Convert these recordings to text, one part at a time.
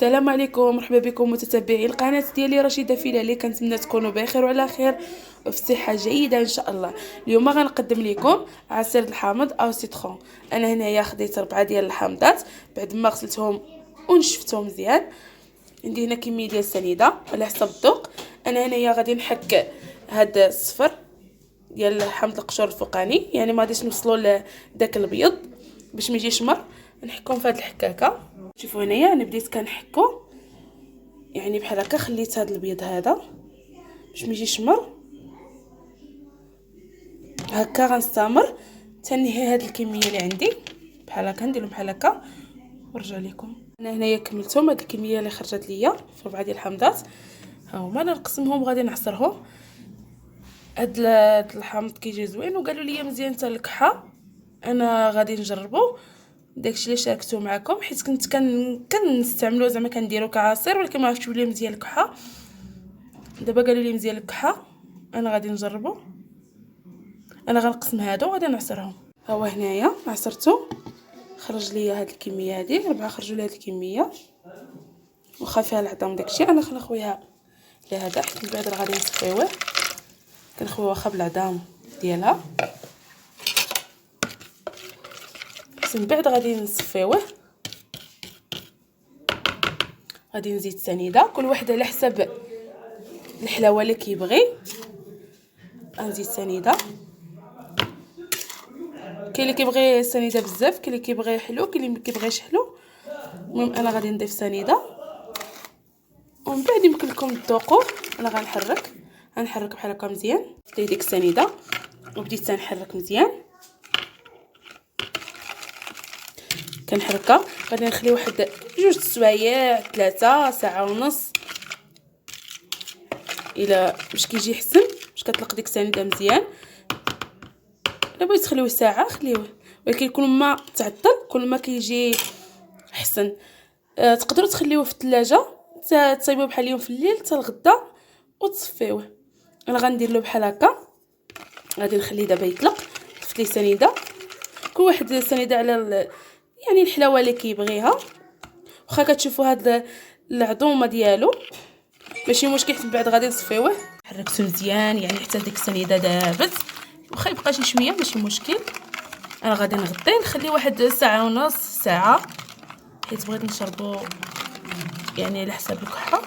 السلام عليكم، مرحبا بكم متتبعي القناه ديالي رشيده فيلالي. كنتمنى تكونوا بخير وعلى خير وفي صحه جيده ان شاء الله. اليوم غنقدم لكم عصير الحامض او سيترون. انا هنايا خديت 4 ديال الحامضات بعد ما غسلتهم ونشفتهم مزيان. عندي هنا كميه ديال السنيده على حسب الذوق. انا هنايا غادي نحك هاد الصفر ديال حامض القشور الفوقاني، يعني ما غاديش نوصلوا لداك الابيض باش ما يجيش مر. نحكهم في هاد الحكاكه. شوفوا هنايا انا بديت كنحكو يعني بحال هكا، خليت هاد البيض هذا باش ما يجيش مر. هكا غنستمر تنهي هاد الكميه اللي عندي بحال هكا، نديرهم بحال هكا ونرجع لكم. انا هنايا كملتهم هاد الكميه اللي خرجت ليا في 4 ديال الحامضات. ها هما انا نقسمهم وغادي نعصرهم. هاد الحامض كيجي زوين وقالوا لي مزيان حتى الكحه. انا غادي نجربو داكشي اللي شاركته معكم، حيت كنت كنستعملو زعما كنديرو كعصير، ولكن ما عرفتش بلي مزيان الكحه. دابا قالوا لي مزيان الكحه، انا غادي نجربو. انا غنقسم هادو وغادي نعصرهم. ها هو هنايا عصرتو خرج ليا هاد الكميه هادي، 4 خرجوا لي هاد الكميه واخا فيها العظام داكشي. انا خنخويها لهذا حيت من بعد راه غادي نصفيوه. كنخويوها واخا بالعظام ديالها، من بعد غادي نصفيوه. غادي نزيد سنيده، كل واحد على حسب الحلاوه اللي كيبغي. غنزيد سنيده، كاين اللي كيبغي السنيده بزاف، كاين اللي كيبغي حلو، كاين اللي ما كيبغيش حلو. المهم انا غادي نضيف سنيده ومن بعد يمكن لكم تذوقوا. انا غنحرك بحال هكا مزيان. ديت ديك السنيده وبديت تنحرك مزيان. كنحركها غادي نخلي واحد 2 سوايع 3 ساعه ونص الى باش كيجي حسن، باش كتلق ديك السنيده مزيان. الا بغيت تخليوه ساعه خليوه، ولكن كل ما تعطل كل ما كيجي احسن. تقدروا تخليوه في الثلاجه تصايبوه بحال اليوم في الليل حتى الغدا وتصفيوه. انا غندير له بحال هكا. غادي نخليه دابا يطلق. ضفت ليه سنيده، كل واحد سنيده على يعني الحلاوه اللي كيبغيها. واخا كتشوفوا هاد العظومه ديالو ماشي مشكل، حيت من بعد غادي نصفيوه. حركته مزيان يعني حتى ديك السنيده دابت، واخا يبقى شي شويه ماشي مشكل. انا غادي نغطيه نخليه واحد ساعه ونص ساعه، حيت بغيت نشربو يعني على حساب الكحه.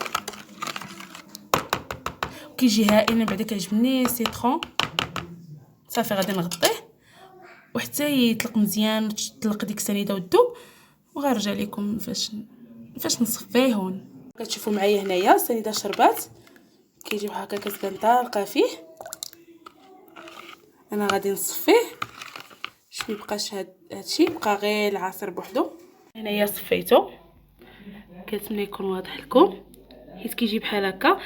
كيجي هائل من بعد، كيعجبني سيترون. صافي غادي نغطيه وحتى يطلق مزيان وتطلق ديك السنيده وتذوب، وغنرجع لكم فاش نصفيه. كتشوفوا معايا هنايا السنيده شربات، كيجي بحال هكا كتبان طالقه فيه. انا غادي نصفيه باش ما يبقاش هادشي، بقى غير العصير بوحدو. هنايا صفيتو، كنتمنى يكون واضح لكم حيت كيجي بحال هكا.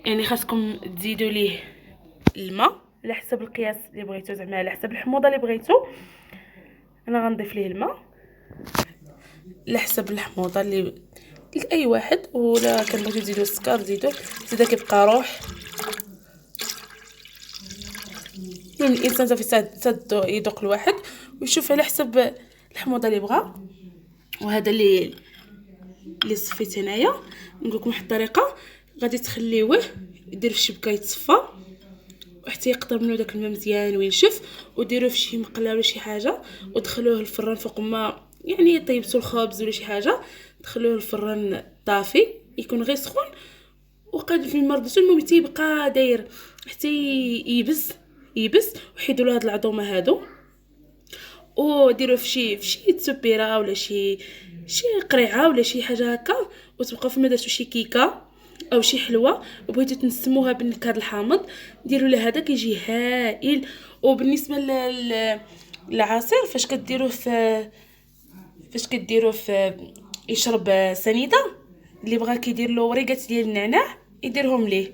يعني خاصكم تزيدوا ليه الماء على حسب القياس اللي بغيتو، زعما على حسب الحموضه اللي بغيتو. انا غنضيف ليه الماء على حسب الحموضه اللي لاي واحد، ولا كنبغيو تزيدوا السكر زيدوا، زيدا كيبقى روح. المهم الانسان صافي يذوق الواحد ويشوف على حسب الحموضه اللي بغا. وهذا اللي صفيت هنايا. نقول لكم واحد الطريقه، غادي تخليوه يدير في شبكه يتصفى وحتى يقطر منه داك الماء مزيان وينشف، وديروه في شي مقله ولا شي حاجه ودخلوه للفران فوق ما يعني طيبتوا الخبز ولا شي حاجه. دخلوه للفران طافي يكون غير سخون، وقاد في المردسو. المهم تيبقى داير حتى يبس وحيدوا له هاد العظومه هادو، وديروه في شي تسبيره ولا شي قريعه ولا شي حاجه هكا. وتبقاو فما درتو شي كيكه او شي حلوه وبغيتو تنسموها بالنكهه الحامض، ديروا له هذا كيجي هائل. وبالنسبه للعصير فاش كديروه في يشرب سنيده، اللي بغا كيدير له وريقات ديال النعناع يديرهم ليه،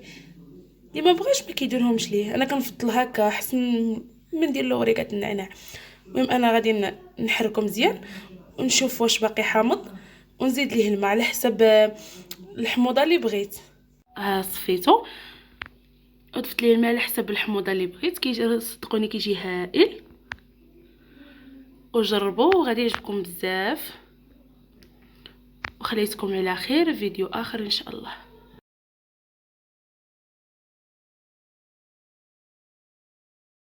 اللي ما بغاش ما كيديرهمش ليه. انا كنفضل هكا احسن من ندير له وريقات النعناع. المهم انا غادي نحركو مزيان ونشوف واش باقي حامض، ونزيد ليه الماء على حسب الحموضه اللي بغيت. صفيتو وضفت ليه الماء على حسب الحموضه اللي بغيت. كيجي صدقوني كيجي هائل، وجربوه وغادي يعجبكم بزاف. وخليتكم على خير. فيديو اخر ان شاء الله.